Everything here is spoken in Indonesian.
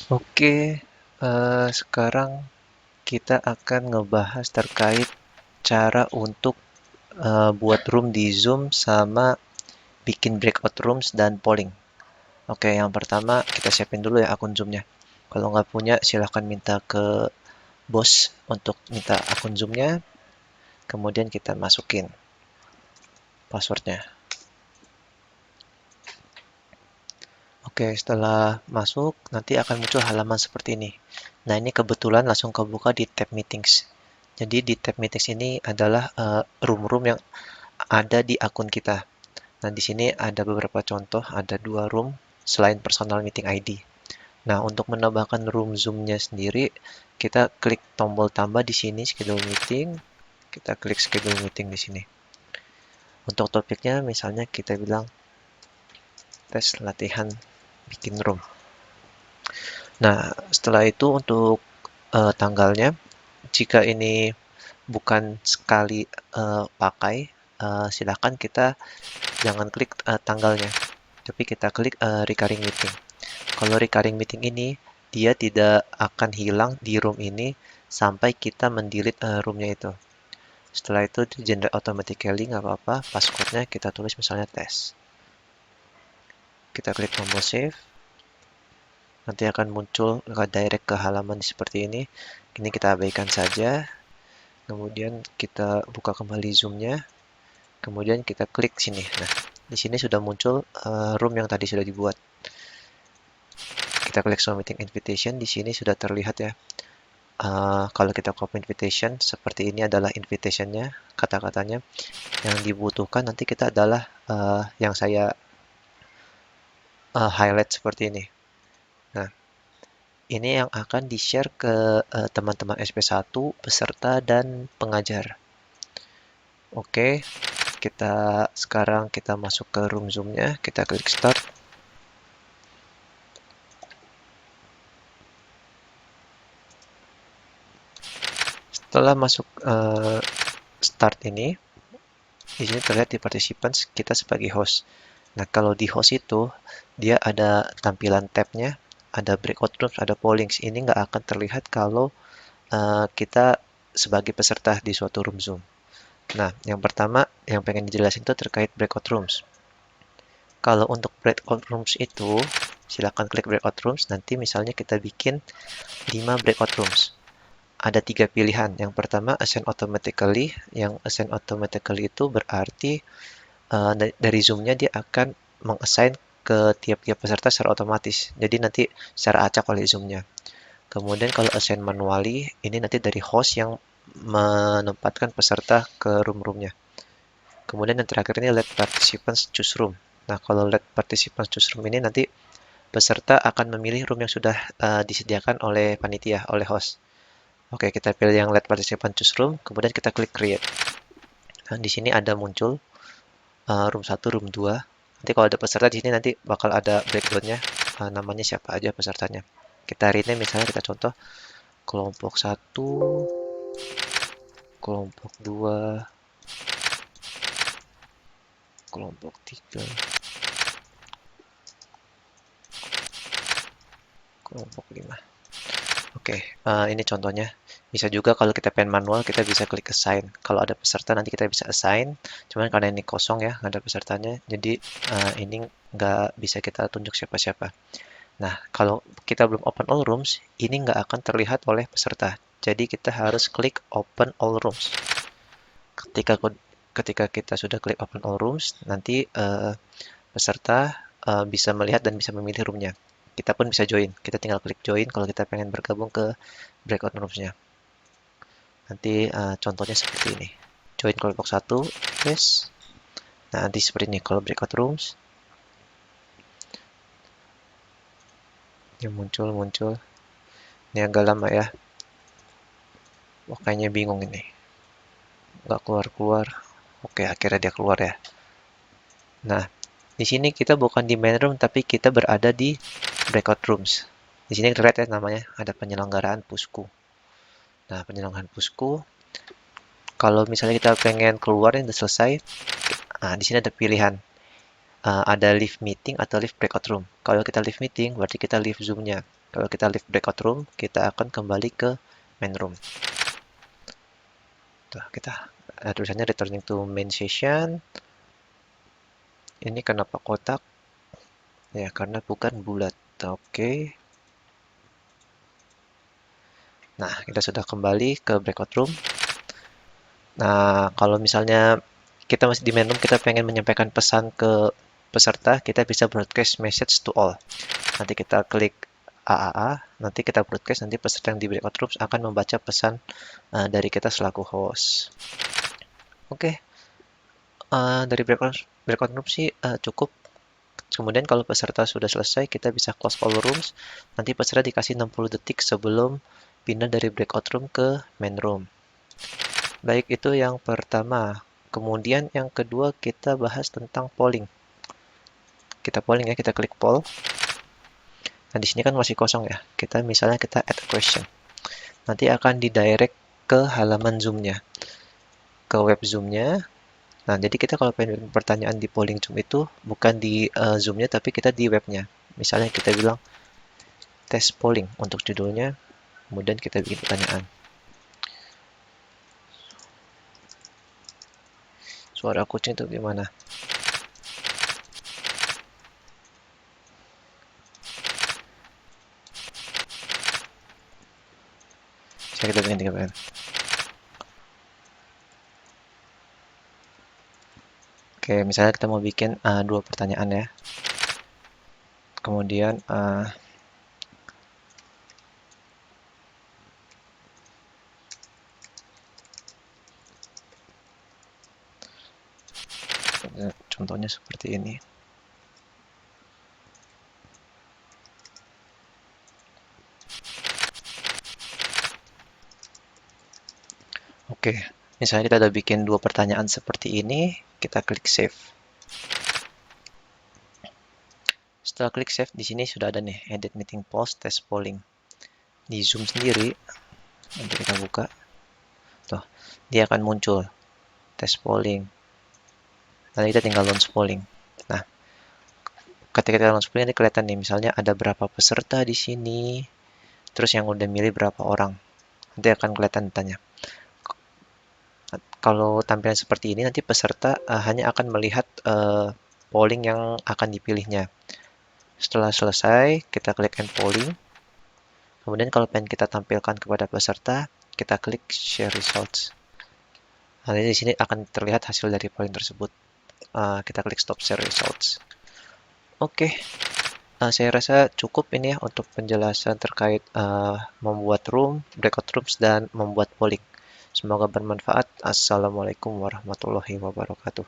Oke, sekarang kita akan ngebahas terkait cara untuk buat room di Zoom sama bikin breakout rooms dan polling. Oke, yang pertama kita siapin dulu ya akun Zoom-nya. Kalau nggak punya, silahkan minta ke bos untuk minta akun Zoom-nya. Kemudian kita masukin passwordnya. Oke, setelah masuk, nanti akan muncul halaman seperti ini. Nah, ini kebetulan langsung kebuka di tab Meetings. Jadi di tab Meetings ini adalah room-room yang ada di akun kita. Nah, di sini ada beberapa contoh, ada dua room selain personal meeting ID. Nah, untuk menambahkan room Zoom-nya sendiri, kita klik tombol tambah di sini, schedule meeting. Kita klik schedule meeting di sini. Untuk topiknya, misalnya kita bilang tes latihan bikin room. Nah, setelah itu untuk tanggalnya, jika ini bukan sekali pakai, silakan kita jangan klik tanggalnya, tapi kita klik recurring meeting. Kalau recurring meeting ini, dia tidak akan hilang di room ini sampai kita mendelete roomnya itu. Setelah itu di generate automatically, nggak apa-apa, passwordnya kita tulis misalnya tes. Kita klik tombol save, nanti akan muncul direct ke halaman seperti ini. Ini kita abaikan saja. Kemudian kita buka kembali zoom-nya. Kemudian kita klik sini. Nah, di sini sudah muncul room yang tadi sudah dibuat. Kita klik show meeting invitation. Di sini sudah terlihat ya. Kalau kita copy invitation, seperti ini adalah invitation-nya, kata-katanya. Yang dibutuhkan nanti kita adalah yang saya highlight seperti ini. Nah, ini yang akan di-share ke teman-teman SP1, peserta, dan pengajar. Oke, sekarang kita masuk ke room Zoom-nya, kita klik start. Setelah masuk start ini, di sini terlihat di participants kita sebagai host. Nah, kalau di host itu, dia ada tampilan tab-nya, ada breakout rooms, ada pollings. Ini nggak akan terlihat kalau kita sebagai peserta di suatu room Zoom. Nah, yang pertama yang pengen dijelasin itu terkait breakout rooms. Kalau untuk breakout rooms itu, silakan klik breakout rooms. Nanti misalnya kita bikin 5 breakout rooms. Ada 3 pilihan. Yang pertama, assign automatically. Yang assign automatically itu berarti dari Zoom-nya dia akan mengassign ke tiap-tiap peserta secara otomatis. Jadi nanti secara acak oleh Zoom-nya. Kemudian kalau assign manually, ini nanti dari host yang menempatkan peserta ke room-roomnya. Kemudian yang terakhir ini let participants choose room. Nah, kalau let participants choose room ini nanti peserta akan memilih room yang sudah disediakan oleh panitia, oleh host. Oke, kita pilih yang let participant choose room, kemudian kita klik create. Nah, di sini ada muncul room 1, room 2. Nanti kalau ada peserta di sini nanti bakal ada background-nya, namanya siapa aja pesertanya. Kita rename misalnya, kita contoh kelompok 1, kelompok 2, kelompok 3, kelompok 5. Oke, ini contohnya. Bisa juga kalau kita pengen manual, kita bisa klik assign. Kalau ada peserta nanti kita bisa assign. Cuman karena ini kosong ya, nggak ada pesertanya, jadi ini nggak bisa kita tunjuk siapa-siapa. Nah, kalau kita belum open all rooms, ini nggak akan terlihat oleh peserta. Jadi kita harus klik open all rooms. Ketika kita sudah klik open all rooms, nanti peserta bisa melihat dan bisa memilih roomnya. Kita pun bisa join. Kita tinggal klik join kalau kita pengen bergabung ke breakout rooms-nya. Nanti contohnya seperti ini. Join kelompok 1, yes. Nah, nanti seperti ini kalau breakout rooms. Yang muncul. Ini agak lama ya. Wah, kayaknya bingung ini. Nggak keluar-keluar. Oke, akhirnya dia keluar ya. Nah, di sini kita bukan di main room, tapi kita berada di breakout rooms. Di sini terlihat ya namanya, ada penyelenggaraan pusku. Nah, penyelenggaraan pusku, kalau misalnya kita pengen keluar yang udah selesai, nah di sini ada pilihan. Ada leave meeting atau leave breakout room. Kalau kita leave meeting, berarti kita leave Zoom-nya. Kalau kita leave breakout room, kita akan kembali ke main room. Tuh, kita tulisannya returning to main session. Ini kenapa kotak? Ya, karena bukan bulat. Oke. Nah, kita sudah kembali ke breakout room. Nah, kalau misalnya kita masih di main room, kita pengen menyampaikan pesan ke peserta, kita bisa broadcast message to all. Nanti kita klik AAA, nanti kita broadcast, nanti peserta yang di breakout rooms akan membaca pesan dari kita selaku host. Oke, dari breakout room sih cukup. Kemudian kalau peserta sudah selesai, kita bisa close all rooms. Nanti peserta dikasih 60 detik sebelum pindah dari breakout room ke main room. Baik, itu yang pertama. Kemudian yang kedua kita bahas tentang polling. Kita polling ya, kita klik poll. Nah, di sini kan masih kosong ya. Misalnya kita add a question. Nanti akan didirect ke halaman Zoom-nya, ke web Zoom-nya. Nah, jadi kita kalau pengen pertanyaan di polling Zoom itu bukan di Zoom-nya, tapi kita di webnya. Misalnya kita bilang tes polling untuk judulnya, kemudian kita bikin pertanyaan. Suara kucing itu gimana? Saya kita bikin 3 Oke, misalnya kita mau bikin 2 pertanyaan ya. Kemudian contohnya seperti ini. Oke, misalnya kita udah bikin 2 pertanyaan seperti ini, kita klik save. Setelah klik save, di sini sudah ada nih, edit meeting post, test polling. Di Zoom sendiri, nanti kita buka. Tuh, dia akan muncul, test polling. Nanti kita tinggal launch polling. Nah, ketika kita launch polling, ini kelihatan nih, misalnya ada berapa peserta di sini, terus yang udah milih berapa orang. Nanti akan kelihatan datanya. Kalau tampilan seperti ini, nanti peserta hanya akan melihat polling yang akan dipilihnya. Setelah selesai, kita klik end polling. Kemudian kalau pengen kita tampilkan kepada peserta, kita klik share results. Nanti di sini akan terlihat hasil dari polling tersebut. Kita klik stop share results. Oke, saya rasa cukup ini ya untuk penjelasan terkait membuat room, breakout rooms, dan membuat polling. Semoga bermanfaat. Assalamualaikum warahmatullahi wabarakatuh.